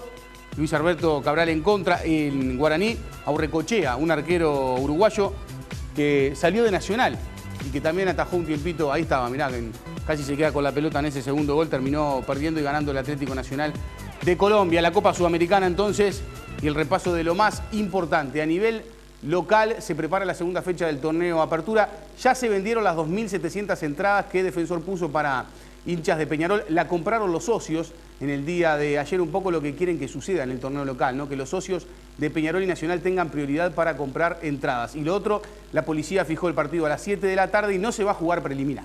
Speaker 1: Luis Alberto Cabral en contra en Guaraní, a Urrecochea, un arquero uruguayo que salió de Nacional y que también atajó un tiempito. Ahí estaba, mirá, que casi se queda con la pelota en ese segundo gol, terminó perdiendo y ganando el Atlético Nacional de Colombia. La Copa Sudamericana entonces, y el repaso de lo más importante. A nivel local se prepara la segunda fecha del torneo Apertura. Ya se vendieron las 2.700 entradas que Defensor puso para hinchas de Peñarol. La compraron los socios en el día de ayer, un poco lo que quieren que suceda en el torneo local, ¿no? Que los socios de Peñarol y Nacional tengan prioridad para comprar entradas. Y lo otro, la policía fijó el partido a las 7 de la tarde y no se va a jugar preliminar.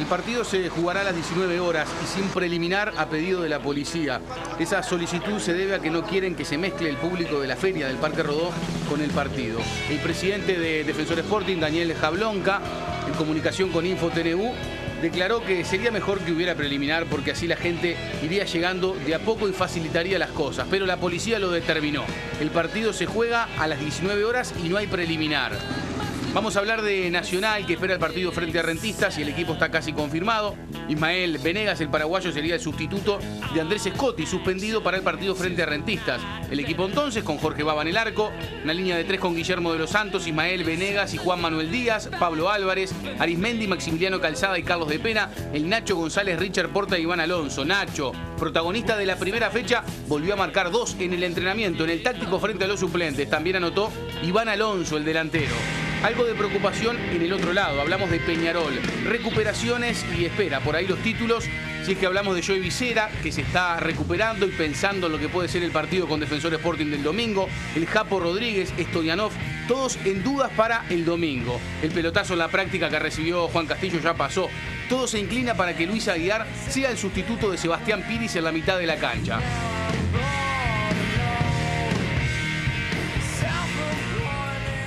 Speaker 1: El partido se jugará a las 19 horas y sin preliminar a pedido de la policía. Esa solicitud se debe a que no quieren que se mezcle el público de la feria del Parque Rodó con el partido. El presidente de Defensor Sporting, Daniel Jablonka, en comunicación con InfoTNU, declaró que sería mejor que hubiera preliminar porque así la gente iría llegando de a poco y facilitaría las cosas. Pero la policía lo determinó. El partido se juega a las 19 horas y no hay preliminar. Vamos a hablar de Nacional, que espera el partido frente a Rentistas y el equipo está casi confirmado. Ismael Venegas, el paraguayo, sería el sustituto de Andrés Scotti, suspendido para el partido frente a Rentistas. El equipo entonces con Jorge Baba en el arco, una línea de 3 con Guillermo de los Santos, Ismael Venegas y Juan Manuel Díaz, Pablo Álvarez, Arismendi, Maximiliano Calzada y Carlos de Pena, el Nacho González, Richard Porta y Iván Alonso. Nacho, protagonista de la primera fecha, volvió a marcar 2 en el entrenamiento, en el táctico frente a los suplentes. También anotó Iván Alonso, el delantero. Algo de preocupación en el otro lado, hablamos de Peñarol, recuperaciones y espera, por ahí los títulos
Speaker 13: Si es que hablamos de Joey Vicera, que se está recuperando y pensando en lo que puede ser el partido con Defensor Sporting del domingo, el Japo Rodríguez, Stoyanov, todos en dudas para el domingo. El pelotazo en la práctica que recibió Juan Castillo ya pasó. Todo se inclina para que Luis Aguiar sea el sustituto de Sebastián Piris en la mitad de la cancha.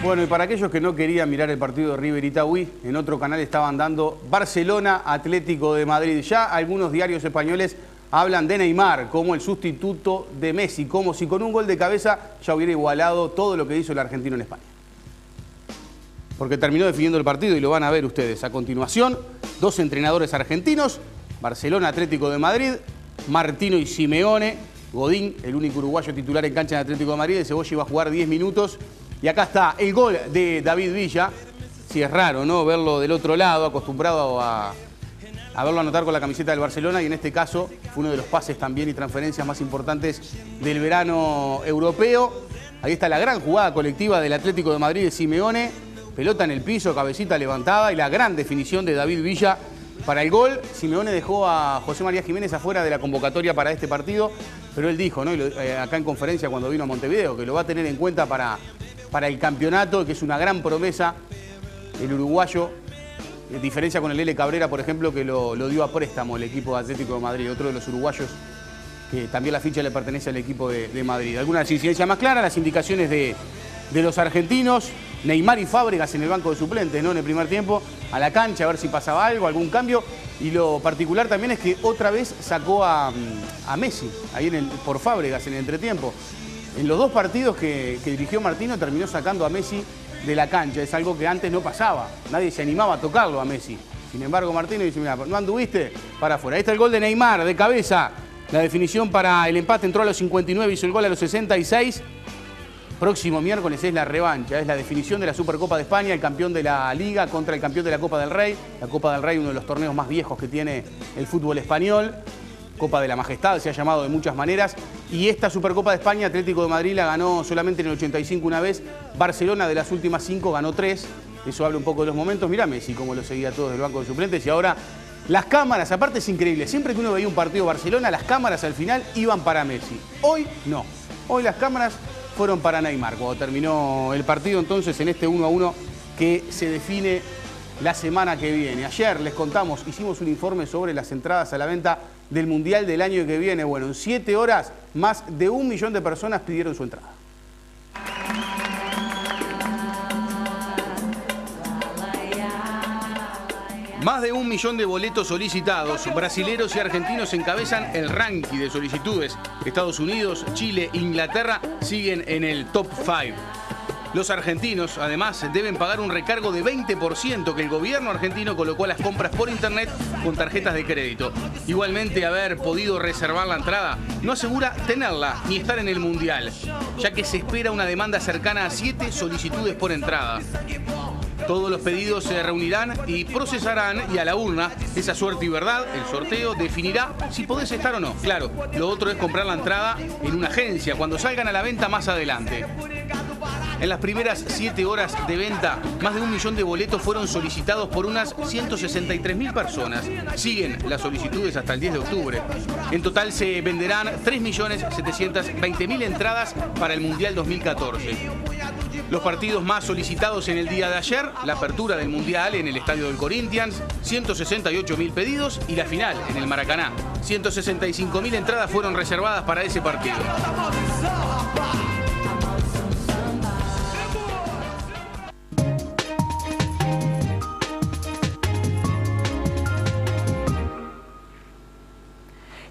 Speaker 13: Bueno, y para aquellos que no querían mirar el partido de River y Tahuí, en otro canal estaban dando Barcelona Atlético de Madrid. Ya algunos diarios españoles hablan de Neymar como el sustituto de Messi, como si con un gol de cabeza ya hubiera igualado todo lo que hizo el argentino en España. Porque terminó definiendo el partido y lo van a ver ustedes. A continuación, dos entrenadores argentinos, Barcelona Atlético de Madrid, Martino y Simeone, Godín, el único uruguayo titular en cancha de Atlético de Madrid, el Cebolla iba a jugar 10 minutos. Y acá está el gol de David Villa. Sí, es raro, ¿no? Verlo del otro lado, acostumbrado a verlo anotar con la camiseta del Barcelona. Y en este caso fue uno de los pases también y transferencias más importantes del verano europeo. Ahí está la gran jugada colectiva del Atlético de Madrid de Simeone. Pelota en el piso, cabecita levantada y la gran definición de David Villa para el gol. Simeone dejó a José María Jiménez afuera de la convocatoria para este partido. Pero él dijo, ¿no? Acá en conferencia cuando vino a Montevideo, que lo va a tener en cuenta para el campeonato, que es una gran promesa el uruguayo, en diferencia con el L. Cabrera, por ejemplo, que lo dio a préstamo el equipo de Atlético de Madrid, otro de los uruguayos que también la ficha le pertenece al equipo de Madrid. Alguna incidencia más clara, las indicaciones de los argentinos, Neymar y Fábregas en el banco de suplentes, ¿no? En el primer tiempo, a la cancha a ver si pasaba algo, algún cambio. Y lo particular también es que otra vez sacó a Messi, ahí por Fábregas en el entretiempo. En los dos partidos que dirigió Martino terminó sacando a Messi de la cancha. Es algo que antes no pasaba. Nadie se animaba a tocarlo a Messi. Sin embargo, Martino dice, mira, ¿no anduviste? Para afuera. Ahí está el gol de Neymar, de cabeza. La definición para el empate entró a los 59, hizo el gol a los 66. Próximo miércoles es la revancha, es la definición de la Supercopa de España, el campeón de la Liga contra el campeón de la Copa del Rey. La Copa del Rey, uno de los torneos más viejos que tiene el fútbol español. Copa de la Majestad, se ha llamado de muchas maneras. Y esta Supercopa de España, Atlético de Madrid la ganó solamente en el 85 una vez. Barcelona de las últimas 5 ganó 3. Eso habla un poco de los momentos. Mirá Messi como lo seguía todos del banco de suplentes. Y ahora las cámaras, aparte es increíble. Siempre que uno veía un partido Barcelona, las cámaras al final iban para Messi. Hoy no. Hoy las cámaras fueron para Neymar. Cuando terminó el partido entonces en este 1-1 que se define la semana que viene. Ayer les contamos, hicimos un informe sobre las entradas a la venta del Mundial del año que viene. Bueno, en 7 horas, más de 1 millón de personas pidieron su entrada. Más de 1 millón de boletos solicitados. Brasileros y argentinos encabezan el ranking de solicitudes. Estados Unidos, Chile, Inglaterra siguen en el top 5. Los argentinos, además, deben pagar un recargo de 20% que el gobierno argentino colocó a las compras por internet con tarjetas de crédito. Igualmente, haber podido reservar la entrada no asegura tenerla ni estar en el Mundial, ya que se espera una demanda cercana a 7 solicitudes por entrada. Todos los pedidos se reunirán y procesarán y a la urna, esa suerte y verdad, el sorteo definirá si podés estar o no. Claro, lo otro es comprar la entrada en una agencia cuando salgan a la venta más adelante. En las primeras 7 horas de venta, más de 1 millón de boletos fueron solicitados por unas 163.000 personas. Siguen las solicitudes hasta el 10 de octubre. En total se venderán 3.720.000 entradas para el Mundial 2014. Los partidos más solicitados en el día de ayer, la apertura del Mundial en el estadio del Corinthians, 168.000 pedidos y la final en el Maracaná. 165.000 entradas fueron reservadas para ese partido.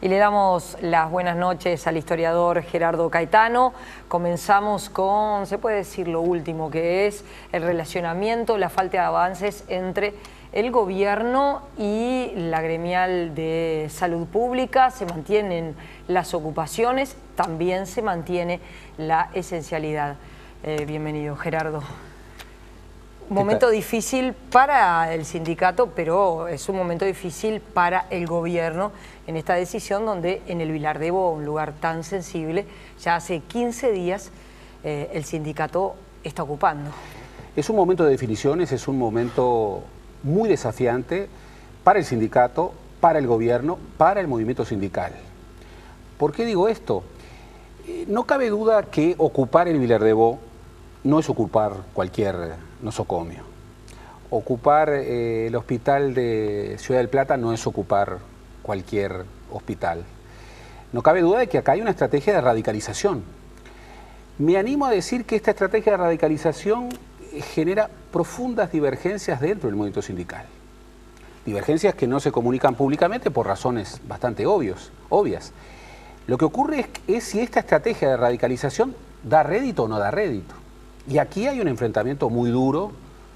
Speaker 14: Y le damos las buenas noches al historiador Gerardo Caetano. Comenzamos con, se puede decir, lo último, que es el relacionamiento, la falta de avances entre el gobierno y la gremial de salud pública. Se mantienen las ocupaciones, también se mantiene la esencialidad. Bienvenido, Gerardo. Momento difícil para el sindicato, pero es un momento difícil para el gobierno en esta decisión donde en el Vilar de Bo, un lugar tan sensible, ya hace 15 días el sindicato está ocupando.
Speaker 15: Es un momento de definiciones, es un momento muy desafiante para el sindicato,
Speaker 4: para el gobierno, para el movimiento sindical. ¿Por qué digo esto? No cabe duda que ocupar el Villar-de-Bo no es ocupar cualquier nosocomio. Ocupar el hospital de Ciudad del Plata no es ocupar cualquier hospital. No cabe duda de que acá hay una estrategia de radicalización. Me animo a decir que esta estrategia de radicalización genera profundas divergencias dentro del movimiento sindical. Divergencias que no se comunican públicamente por razones bastante obvias. Lo que ocurre es si esta estrategia de radicalización da rédito o no da rédito. Y aquí hay un enfrentamiento muy duro,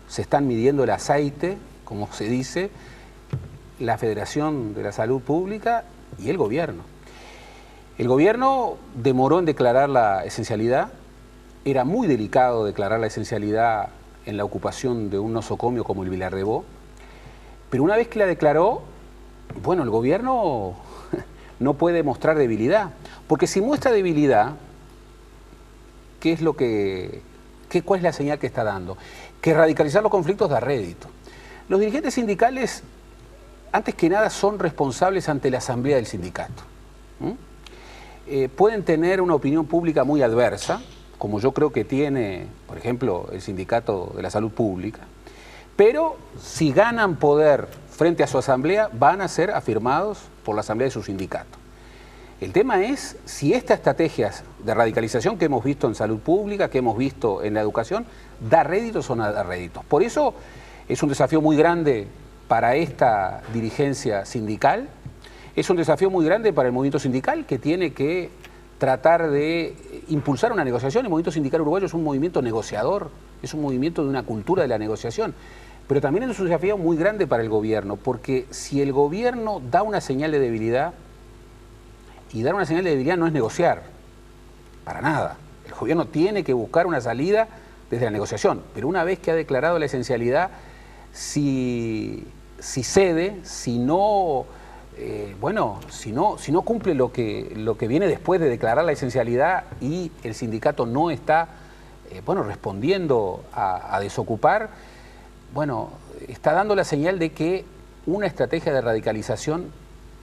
Speaker 4: se están midiendo el aceite, como se dice, la Federación de la Salud Pública y el gobierno. El gobierno demoró en declarar la esencialidad, era muy delicado declarar la esencialidad en la ocupación de un nosocomio como el Villar-de-Bo, pero una vez que la declaró, bueno, el gobierno no puede mostrar debilidad, porque si muestra debilidad, ¿cuál es la señal que está dando? Que radicalizar los conflictos da rédito. Los dirigentes sindicales, antes que nada, son responsables ante la asamblea del sindicato. Pueden tener una opinión pública muy adversa, como yo creo que tiene, por ejemplo, el Sindicato de la Salud Pública, pero si ganan poder frente a su asamblea, van a ser afirmados por la asamblea de su sindicato. El tema es si estas estrategias de radicalización que hemos visto en salud pública, que hemos visto en la educación, da réditos o no da réditos. Por eso es un desafío muy grande para esta dirigencia sindical, es un desafío muy grande para el movimiento sindical que tiene que tratar de impulsar una negociación. El movimiento sindical uruguayo es un movimiento negociador, es un movimiento de una cultura de la negociación. Pero también es un desafío muy grande para el gobierno, porque si el gobierno da una señal de debilidad, y dar una señal de debilidad no es negociar, para nada. El gobierno tiene que buscar una salida desde la negociación, pero una vez que ha declarado la esencialidad, si cede, si no cumple lo que viene después de declarar la esencialidad y el sindicato no está respondiendo a desocupar, está dando la señal de que una estrategia de radicalización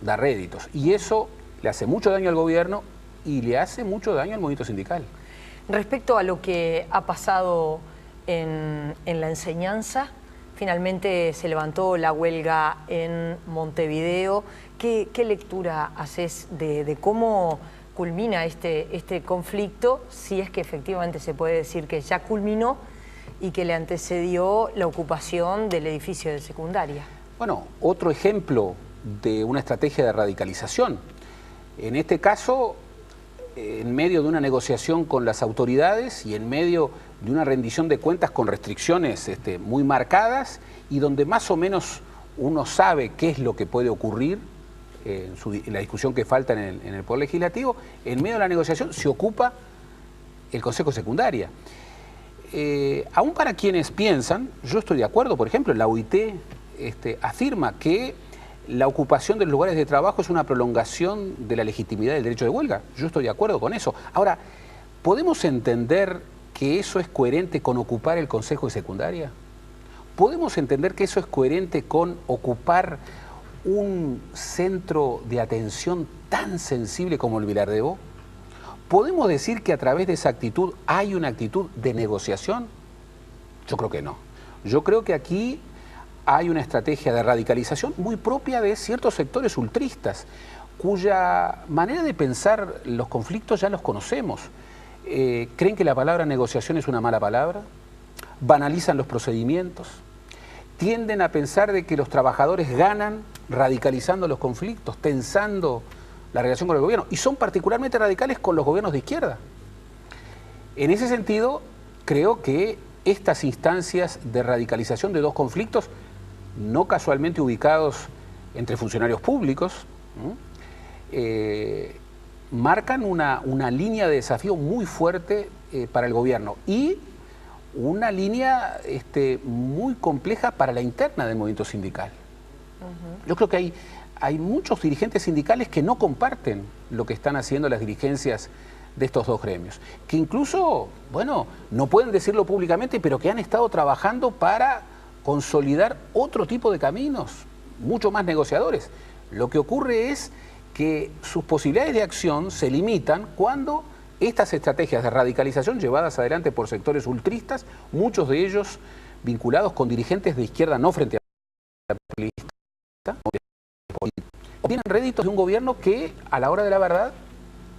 Speaker 4: da réditos. Y eso le hace mucho daño al gobierno y le hace mucho daño al movimiento sindical.
Speaker 14: Respecto a lo que ha pasado en la enseñanza, finalmente se levantó la huelga en Montevideo. ¿Qué lectura haces de cómo culmina este conflicto, si es que efectivamente se puede decir que ya culminó y que le antecedió la ocupación del edificio de secundaria?
Speaker 4: Bueno, otro ejemplo de una estrategia de radicalización. En este caso, en medio de una negociación con las autoridades y en medio de una rendición de cuentas con restricciones muy marcadas y donde más o menos uno sabe qué es lo que puede ocurrir en la discusión que falta en el Poder Legislativo, en medio de la negociación se ocupa el Consejo de Secundaria. Aún para quienes piensan, yo estoy de acuerdo, por ejemplo, la OIT afirma que la ocupación de los lugares de trabajo es una prolongación de la legitimidad del derecho de huelga. Yo estoy de acuerdo con eso. Ahora, ¿podemos entender que eso es coherente con ocupar el Consejo de Secundaria? ¿Podemos entender que eso es coherente con ocupar un centro de atención tan sensible como el Villar-de-Bo? ¿Podemos decir que a través de esa actitud hay una actitud de negociación? Yo creo que no. Yo creo que aquí hay una estrategia de radicalización muy propia de ciertos sectores ultristas, cuya manera de pensar los conflictos ya los conocemos. Creen que la palabra negociación es una mala palabra, banalizan los procedimientos, tienden a pensar de que los trabajadores ganan radicalizando los conflictos, tensando la relación con el gobierno, y son particularmente radicales con los gobiernos de izquierda. En ese sentido, creo que estas instancias de radicalización de dos conflictos, no casualmente ubicados entre funcionarios públicos, marcan una línea de desafío muy fuerte para el gobierno y una línea muy compleja para la interna del movimiento sindical. Yo creo que hay muchos dirigentes sindicales que no comparten lo que están haciendo las dirigencias de estos dos gremios, que incluso, no pueden decirlo públicamente, pero que han estado trabajando para consolidar otro tipo de caminos, mucho más negociadores. Lo que ocurre es que sus posibilidades de acción se limitan cuando estas estrategias de radicalización llevadas adelante por sectores ultristas, muchos de ellos vinculados con dirigentes de izquierda no frente a la política, obtienen réditos de un gobierno que a la hora de la verdad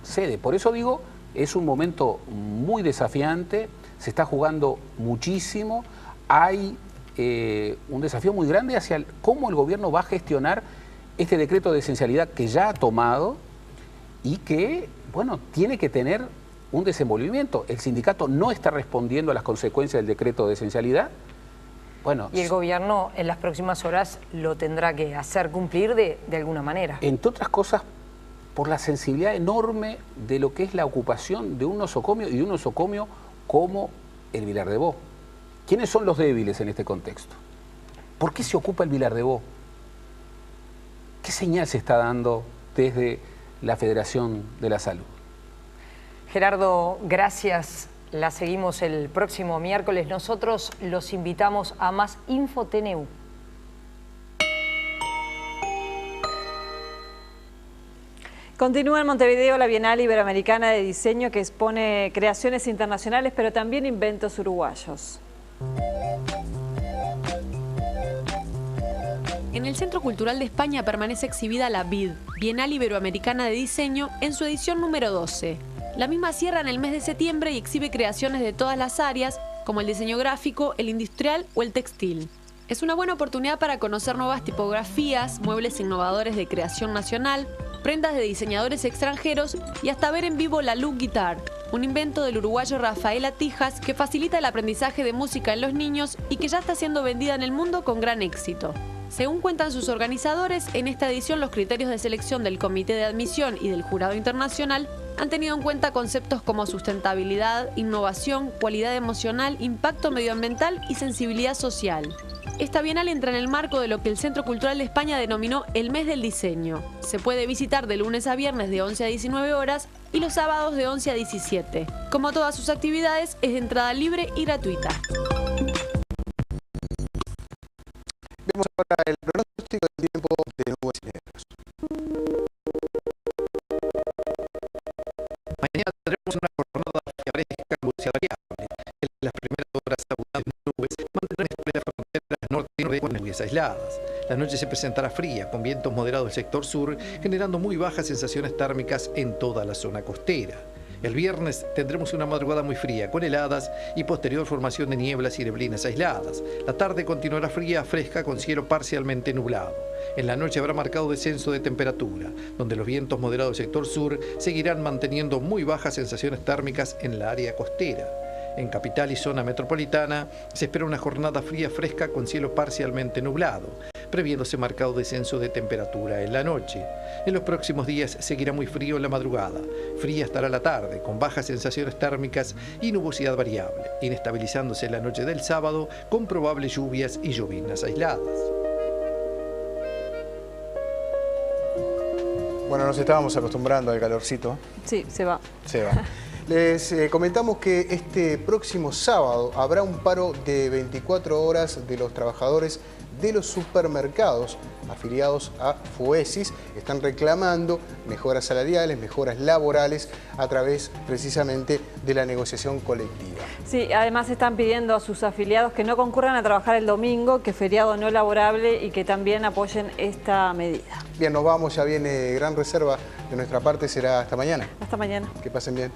Speaker 4: cede. Por eso digo, es un momento muy desafiante, se está jugando muchísimo, hay un desafío muy grande hacia cómo el gobierno va a gestionar este decreto de esencialidad que ya ha tomado y que, bueno, tiene que tener un desenvolvimiento. El sindicato no está respondiendo a las consecuencias del decreto de esencialidad. Bueno,
Speaker 14: y el gobierno en las próximas horas lo tendrá que hacer cumplir de alguna manera.
Speaker 4: Entre otras cosas, por la sensibilidad enorme de lo que es la ocupación de un nosocomio y de un nosocomio como el Vilar de Bo. ¿Quiénes son los débiles en este contexto? ¿Por qué se ocupa el Vilar de Bo? ¿Qué señal se está dando desde la Federación de la Salud?
Speaker 14: Gerardo, gracias. La seguimos el próximo miércoles. Nosotros los invitamos a más InfoTNU.
Speaker 2: Continúa en Montevideo la Bienal Iberoamericana de Diseño, que expone creaciones internacionales, pero también inventos uruguayos.
Speaker 15: En el Centro Cultural de España permanece exhibida la BID, Bienal Iberoamericana de Diseño, en su edición número 12. La misma cierra en el mes de septiembre y exhibe creaciones de todas las áreas, como el diseño gráfico, el industrial o el textil. Es una buena oportunidad para conocer nuevas tipografías, muebles innovadores de creación nacional, prendas de diseñadores extranjeros y hasta ver en vivo la Loop Guitar, un invento del uruguayo Rafael Atijas que facilita el aprendizaje de música en los niños y que ya está siendo vendida en el mundo con gran éxito. Según cuentan sus organizadores, en esta edición los criterios de selección del Comité de Admisión y del Jurado Internacional han tenido en cuenta conceptos como sustentabilidad, innovación, cualidad emocional, impacto medioambiental y sensibilidad social. Esta bienal entra en el marco de lo que el Centro Cultural de España denominó el Mes del Diseño. Se puede visitar de lunes a viernes de 11 a 19 horas y los sábados de 11 a 17. Como todas sus actividades, es de entrada libre y gratuita.
Speaker 1: Vemos ahora el pronóstico del tiempo de nubes y negros.
Speaker 16: Mañana tendremos una jornada fresca, nubosidad variable. En las primeras horas abundantes nubes mantendrán las fronteras norte y nordeste con nubes aisladas. La noche se presentará fría, con vientos moderados del sector sur, generando muy bajas sensaciones térmicas en toda la zona costera. El viernes tendremos una madrugada muy fría, con heladas y posterior formación de nieblas y neblinas aisladas. La tarde continuará fría, fresca, con cielo parcialmente nublado. En la noche habrá marcado descenso de temperatura, donde los vientos moderados del sector sur seguirán manteniendo muy bajas sensaciones térmicas en la área costera. En capital y zona metropolitana se espera una jornada fría fresca con cielo parcialmente nublado, previéndose marcado descenso de temperatura en la noche. En los próximos días seguirá muy frío en la madrugada, fría estará la tarde, con bajas sensaciones térmicas y nubosidad variable, inestabilizándose en la noche del sábado con probables lluvias y lloviznas aisladas.
Speaker 1: Bueno, nos estábamos acostumbrando al calorcito.
Speaker 2: Sí, se va.
Speaker 1: Se va. Les comentamos que este próximo sábado habrá un paro de 24 horas de los trabajadores de los supermercados afiliados a FUESIS. Están reclamando mejoras salariales, mejoras laborales a través precisamente de la negociación colectiva.
Speaker 2: Sí, además están pidiendo a sus afiliados que no concurran a trabajar el domingo, que es feriado no laborable, y que también apoyen esta medida.
Speaker 1: Bien, nos vamos, ya viene Gran Reserva. De nuestra parte será hasta mañana.
Speaker 2: Hasta mañana.
Speaker 1: Que pasen bien.